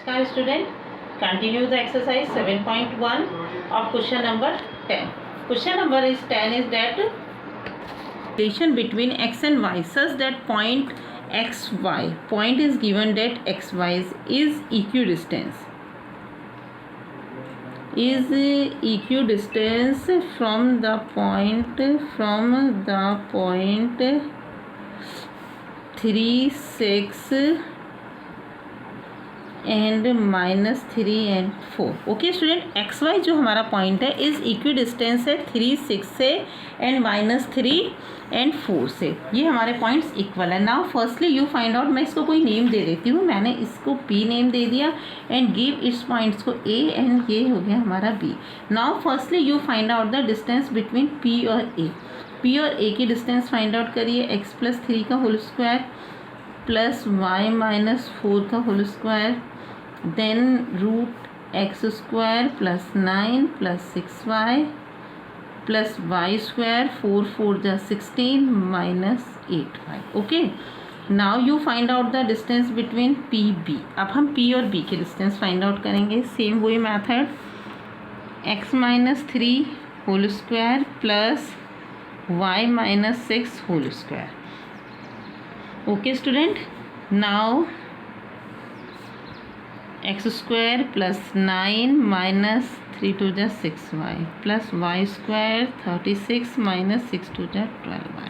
Namaskar student. Continue the exercise 7.1 of question number 10. Question number is 10 is that relation between x and y such that point xy, point is given that xy is equidistance from the point 3 6 and -3 and 4. Okay student, X Y जो हमारा point है is equi distance है 3 6 से and -3 and 4 से. ये हमारे points equal है. Now firstly you find out, मैं इसको कोई नेम दे देती हूँ. मैंने इसको पी नेम दे दिया एंड गिव इस पॉइंट्स को ए एंड ये हो गया हमारा B. Now firstly you find out the distance between P और ए. पी और ए की डिस्टेंस फाइंड आउट करिए. एक्स प्लस 3 का whole square plus Y minus 4 का whole square, then root x square plus 9 plus 6y plus y square 4 4 जा 16 minus 8y. okay, now you find out the distance between p b. अब हम p और b के distance find out करेंगे. Same वही method, x minus 3 whole square plus y minus 6 whole square. Okay student, now X square plus 9 minus 3 2 जा 6y plus Y square 36 minus 6 2 जा 12y.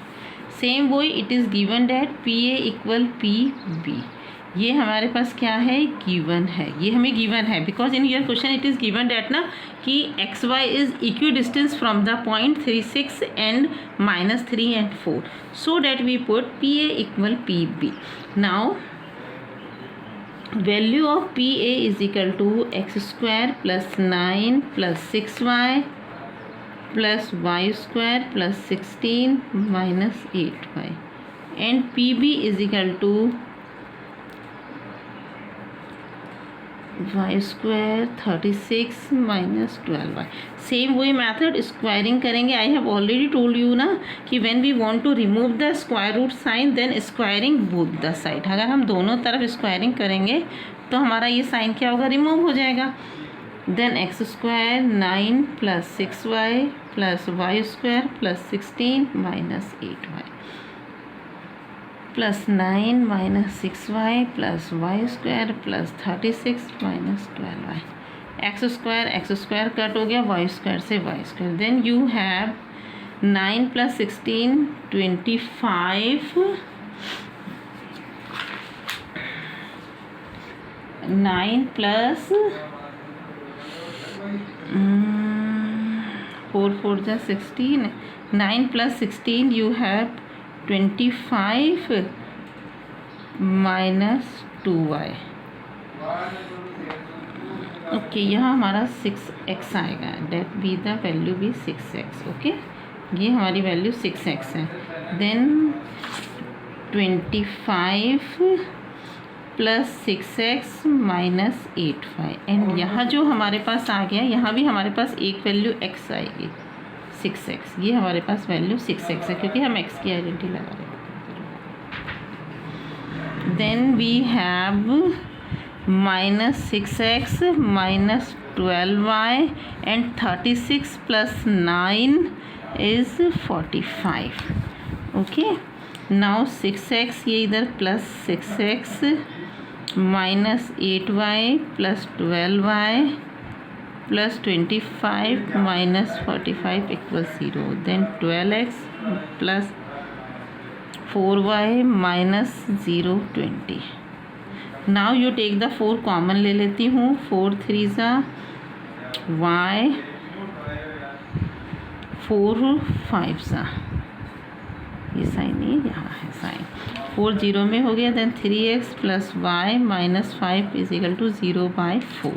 Same वही, it is given that P A equal P B. ये हमारे पास क्या है, given है. ये हमें गिवन है because in your question it is given that ना कि X Y is equidistant from the point 3 6 and -3 and 4. So that we put P A equal P B. Now value of PA is equal to x square plus 9 plus 6y plus y square plus 16 minus 8y and PB is equal to y square 36 minus 12y. Same वही मैथड, squaring करेंगे. I have already told you ना कि when we want to remove the square root sign then squaring both the side. अगर हम दोनों तरफ squaring करेंगे तो हमारा ये साइन क्या होगा, रिमूव हो जाएगा. Then X square 9 plus 6y plus Y square plus 16 minus 8y plus 9 minus 6y plus Y square plus 36 minus 12y. X square cut हो गया वाई स्क्वायर से Y square. Then you have 9 plus 16 25 9 plus 4 4 जा 16. 9 plus 16 you have 25 minus 2y. Okay, यहाँ हमारा 6x आएगा. That be the value be 6x. Okay, ये हमारी value 6x है. Then 25 plus 6x minus 8y and यहाँ जो हमारे पास आ गया, यहाँ भी हमारे पास एक वैल्यू x आएगी 6x. ये हमारे पास वैल्यू 6x है क्योंकि हम x की आइडेंटिटी लगा रहे हैं. Then we have minus 6x minus 12y and 36 plus 9 is 45. okay, now 6x ये इधर plus 6x minus 8y plus 12y plus 25 minus 45 equals 0. then 12x plus 4y minus 0 20. Now you take the 4 common ले लेती हूँ. 4 3 ज़ा y 4 5 ज़ा, ये sign नहीं, यहाँ है साइन. 4 0 में हो गया. Then 3x plus Y minus 5 is equal to 0/4.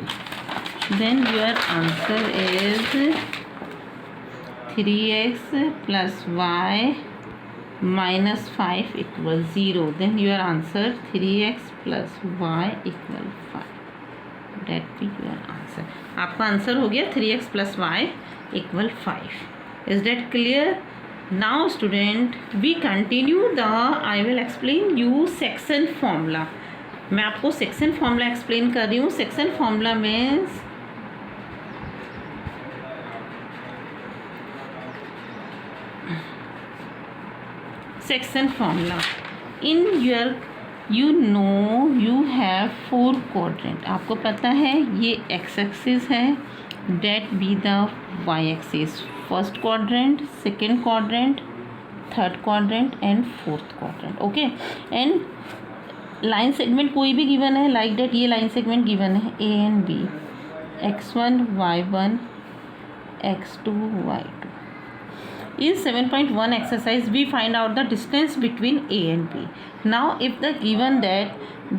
Then your answer is 3x plus Y minus 5 equal 0. then your answer 3x plus y equal 5. that be your answer. आपका answer हो गया 3x plus y equal 5. is that clear? now student we continue the I will explain you section formula. मैं आपको section formula explain कर रही हूँ. Section formula means section formula in your you have 4 quadrant. आपको पता है ये x axis है, that be the y axis. First quadrant, second quadrant, third quadrant and fourth quadrant. Okay. And line segment कोई भी गिवन है, like date ये line segment given है a and b, x1 y1 x2 y2. In 7.1 exercise we find out the distance between A and B. Now if the given that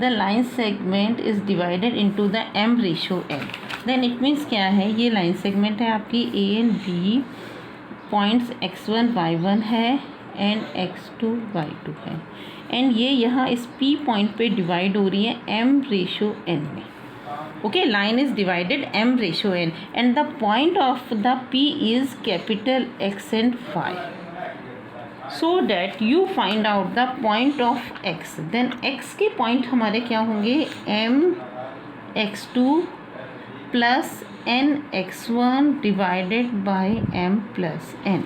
the line segment is divided into the m ratio n, then it means क्या है, ये line segment है आपकी A and B, points x1 y1 है and x2 y2 है, and ये यहाँ इस P point पे divide हो रही है m ratio n में. Okay, line is divided m ratio n and the point of the P is capital X and Y. So that you find out the point of X. Then X के point हमारे क्या होंगे, m x2 plus n x1 divided by m plus n,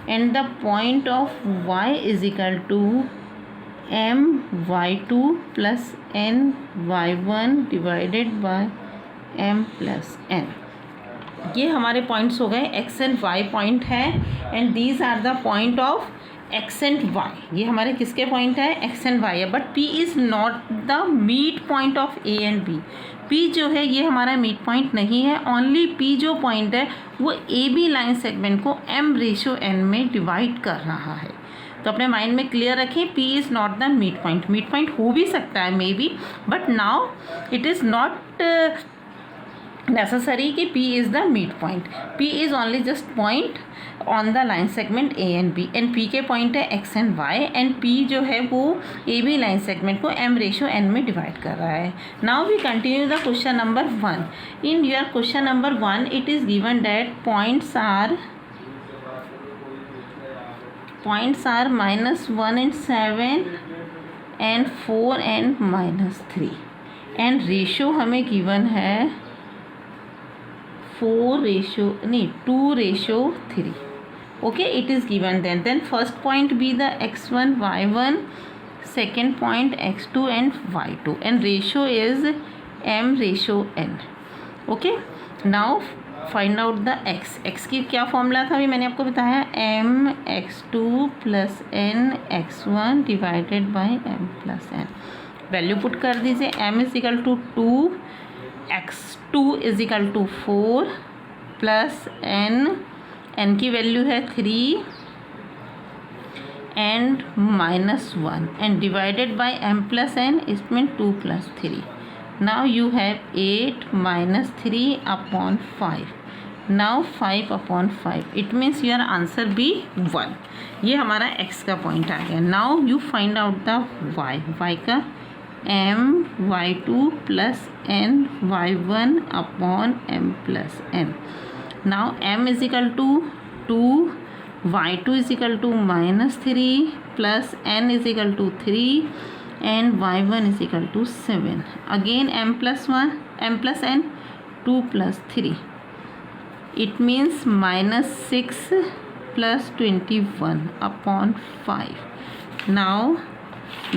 and the point of Y is equal to m y2 plus n y1 divided by m plus n. ये हमारे points हो गए. x and y point है and these are the point of x and y. ये हमारे किसके point है, x and y है. But p is not the mid point of a and b. p जो है ये हमारा मीट पॉइंट नहीं है. ओनली p जो पॉइंट है वो ए बी लाइन सेगमेंट को m रेशो n में डिवाइड कर रहा है. तो अपने माइंड में क्लियर रखें, P is not the mid point. Mid point हो भी सकता है may be, but now it is not necessary कि P is the mid point. P is only just point on the line segment A and B, and P के point है X and Y, and P जो है वो A B line segment को m ratio n में divide कर रहा है. Now we continue the question number 1. In your question number 1 it is given that points are -1 and 7 and 4 and -3, and ratio हमें given है 2:3. Okay, it is given. Then first point be the x1 y1, second point x2 and y2, and ratio is m ratio n. Okay, now find out the x की क्या formula था अभी मैंने आपको बताया, m x2 plus n x1 divided by m plus n. Value put कर दीजिए. m is equal to 2, x2 is equal to 4 plus n की वैल्यू है 3 and -1 and divided by m plus n, इसमें 2 plus 3. Now you have 8 minus 3 upon 5. Now 5 upon 5. It means your answer be 1. ये हमारा x का point आ गया. Now you find out the y का m y2 plus n y1 upon m plus n. Now m is equal to 2, y2 is equal to -3 plus n is equal to 3 and y1 is equal to 7. Again m plus n, 2 plus 3. It means -6 plus 21 upon 5. Now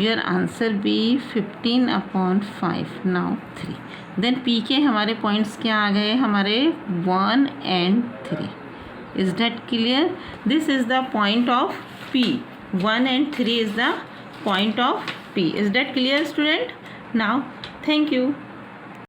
your answer be 15 upon 5. Now 3. Then P के हमारे points क्या आ गए, हमारे 1 and 3. Is that clear? This is the point of P. 1 and 3 is the point of P. Is that clear, student? Now, thank you.